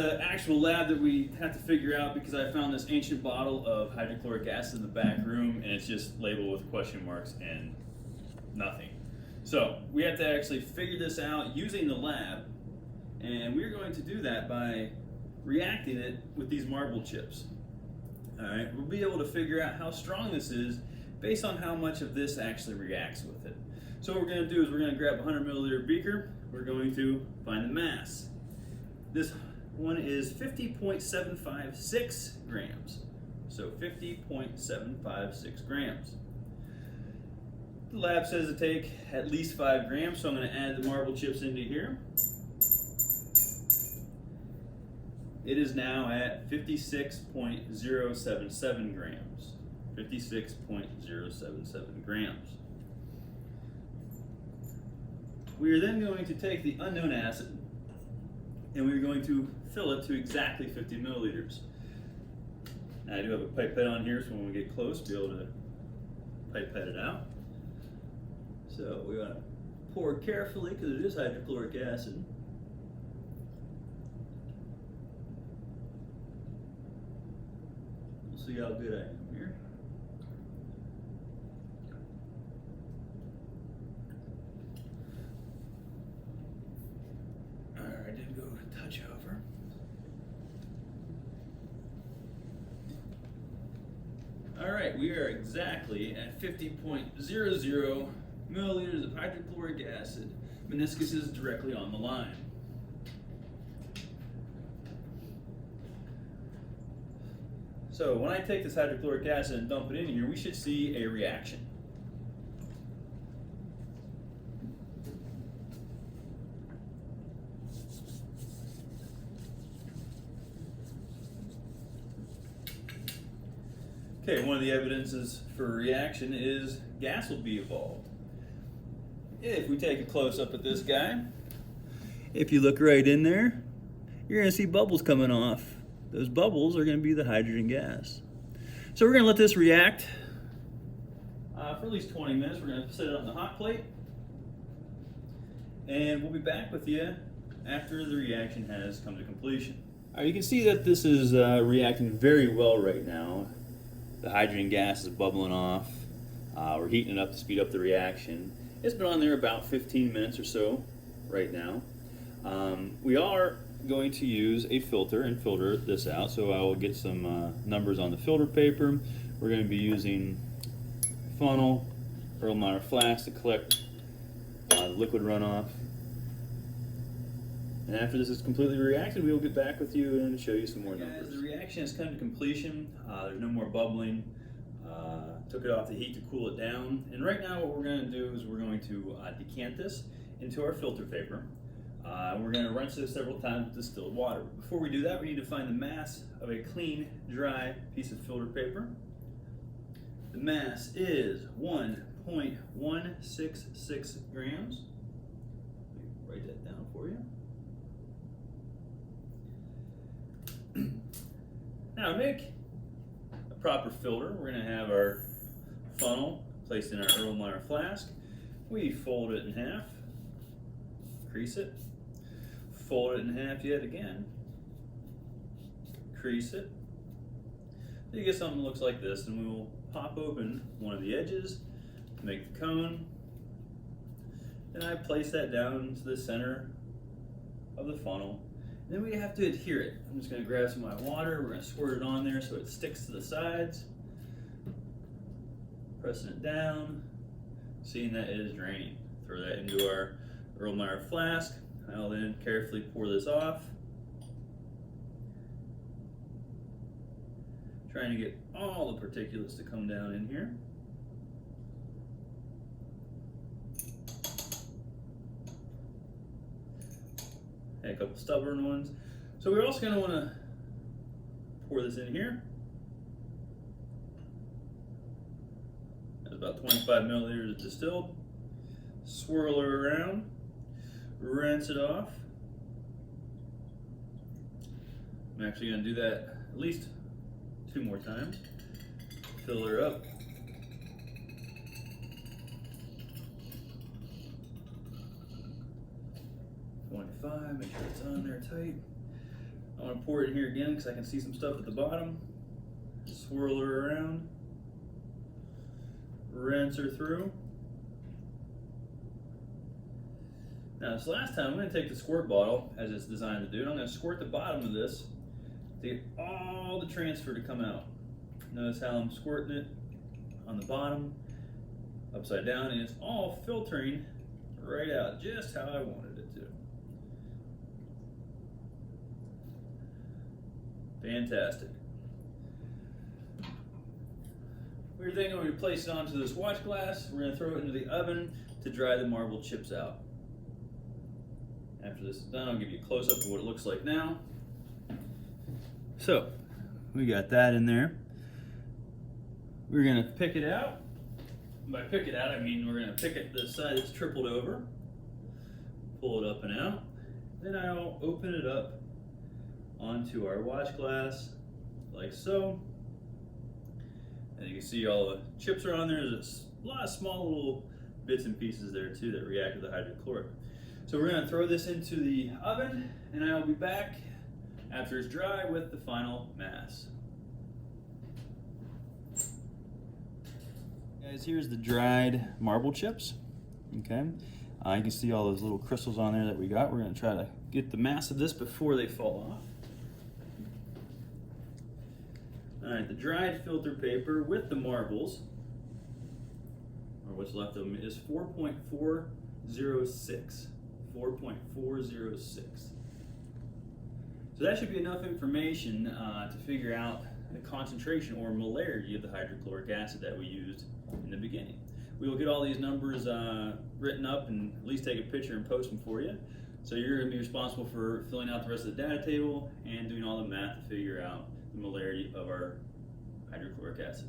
the actual lab that we have to figure out because I found this ancient bottle of hydrochloric acid in the back room and it's just labeled with question marks and nothing. So we have to actually figure this out using the lab, and we're going to do that by reacting it with these marble chips. All right, we'll be able to figure out how strong this is based on how much of this actually reacts with it. So what we're going to do is we're going to grab a 100 milliliter beaker. We're going to find the mass. This one is 50.756 grams. So 50.756 grams. The lab says to take at least 5 grams, so I'm going to add the marble chips into here. It is now at 56.077 grams. 56.077 grams. We are then going to take the unknown acid and we're going to fill it to exactly 50 milliliters. Now, I do have a pipette on here, so when we get close, we'll be able to pipette it out. So we want to pour carefully because it is hydrochloric acid. We'll see how good I am here. Alright, I did go a touch over. Alright, we are exactly at 50.00 milliliters of hydrochloric acid. Meniscus is directly on the line. So when I take this hydrochloric acid and dump it in here, we should see a reaction. Okay, one of the evidences for a reaction is gas will be evolved. If we take a close up at this guy, if you look right in there, you're going to see bubbles coming off. Those bubbles are going to be the hydrogen gas. So we're going to let this react for at least 20 minutes. We're going to set it on the hot plate, and we'll be back with you after the reaction has come to completion. All right, you can see that this is reacting very well right now. The hydrogen gas is bubbling off. We're heating it up to speed up the reaction. It's been on there about 15 minutes or so right now. We are going to use a filter and filter this out, so I will get some numbers on the filter paper. We're going to be using funnel, Erlenmeyer flask to collect the liquid runoff. And after this is completely reacted, we will get back with you and show you some more numbers. The reaction has come to completion. There's no more bubbling. Took it off the heat to cool it down. And right now what we're going to do is we're going to decant this into our filter paper. We're going to rinse this several times with distilled water. Before we do that, we need to find the mass of a clean, dry piece of filter paper. The mass is 1.166 grams. Let me write that down for you. Now, to make a proper filter, we're going to have our funnel placed in our Erlenmeyer flask. We fold it in half, crease it, fold it in half yet again, crease it. You get something that looks like this, and we will pop open one of the edges to make the cone. Then I place that down into the center of the funnel. And then we have to adhere it. I'm just going to grab some of my water. We're going to squirt it on there so it sticks to the sides. Pressing it down, seeing that it is draining. Throw that into our Erlenmeyer flask. I'll then carefully pour this off. Trying to get all the particulates to come down in here. And a couple stubborn ones. So we're also going to want to pour this in here. That's about 25 milliliters of distilled. Swirl it around. Rinse it off. I'm actually going to do that at least 2 more times. Fill her up. Make sure it's on there tight. I want to pour it in here again because I can see some stuff at the bottom. Swirl her around. Rinse her through. Now this last time I'm going to take the squirt bottle as it's designed to do, and I'm going to squirt the bottom of this to get all the transfer to come out. Notice how I'm squirting it on the bottom, upside down, and it's all filtering right out just how I wanted it to. Fantastic. We're then going to place it onto this watch glass. We're going to throw it into the oven to dry the marble chips out. After this is done, I'll give you a close-up of what it looks like now. So, we got that in there. We're going to pick it out. By pick it out, I mean we're going to pick it the side that's tripled over, pull it up and out. Then I'll open it up onto our watch glass, like so. And you can see all the chips are on there. There's a lot of small little bits and pieces there too that react with the hydrochloric. So we're going to throw this into the oven, and I'll be back after it's dry with the final mass. Guys, here's the dried marble chips. Okay, you can see all those little crystals on there that we got. We're going to try to get the mass of this before they fall off. All right, the dried filter paper with the marbles, or what's left of them, is 4.406. 4.406. So that should be enough information to figure out the concentration or molarity of the hydrochloric acid that we used in the beginning. We will get all these numbers written up and at least take a picture and post them for you. So you're going to be responsible for filling out the rest of the data table and doing all the math to figure out the molarity of our hydrochloric acid.